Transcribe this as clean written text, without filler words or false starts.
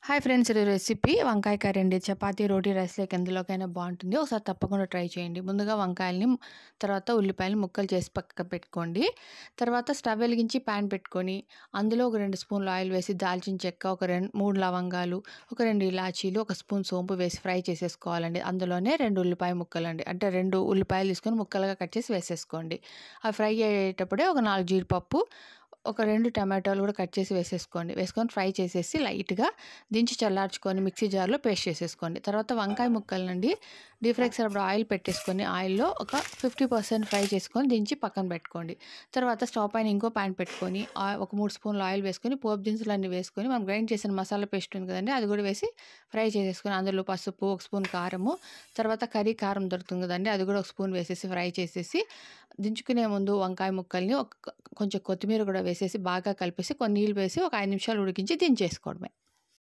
Hi friends! ఈ recipe వంకాయ curry అండి. చపాతీ, రోటీ, రైస్ లేక ఎందులోకైనా బావుంటుంది. ఒకసారి తప్పకుండా ట్రై చేయండి. ముందుగా వంకాయలని, తర్వాత ఉల్లిపాయలని ముక్కలు చేసి పక్కకు పెట్టుకోండి. తర్వాత స్టవ్ వెలిగించి ప్యాన్ పెట్టుకొని, అందులో ఒక 2 స్పూన్లు ఆయిల్ వేసి, దాల్చిన చెక్క, ఒక 3 లవంగాలు, ఒక 2 ఇలాచీలు, ఒక స్పూన్ సోంపు వేసి ఫ్రై చేసేసుకోవాలండి. అందులోనే 2 ఉల్లిపాయ ముక్కలండి. అంటే 2 ఉల్లిపాయలు తీసుకొని ముక్కలుగా కట్ చేసి వేసేసుకోండి. అవి ఫ్రై అయ్యేటప్పుడే ఒక 4 జీడిపప్పు, ఒక 2 టమాటాలు కూడా కట్ చేసి వేసేసుకోండి. వేసుకొని ఫ్రై చేసేసి లైట్‌గా దించి చల్లార్చుకొని మిక్సీ జార్‌లో పేస్ట్ చేసేసుకోండి. తర్వాత వంకాయ ముక్కలనండి డీప్ ఫ్రైకి సరిపడా ఆయిల్ పెట్టేసుకొని, ఆయిల్‌లో ఒక 50% ఫ్రై చేసుకొని దించి పక్కన పెట్టుకోండి. తర్వాత స్టవ్ పైన ఇంకో పాన్ పెట్టుకొని ఒక 3 స్పూన్లు ఆయిల్ వేసుకొని, పోపు దినుసులన్నీ వేసుకొని, మనం గ్రైండ్ చేసిన మసాలా పేస్ట్ ఉంది కదండీ! అది కూడా వేసి ఫ్రై చేసేసుకొని, అందులో పసుపు, ఒక స్పూన్ కారము, తర్వాత కర్రీ కారం దొరుకుతుంది కదండీ! అది కూడా ఒక స్పూన్ వేసేసి ఫ్రై చేసేసి, దించుకునే ముందు వంకాయ ముక్కల్ని కొంచెం కొత్తిమీర కూడా వేసేసి బాగా కలిపేసి, కొన్ని నీళ్ళు వేసి ఒక 5 నిమిషాలు ఉడికించి దించేసుకోవడమే.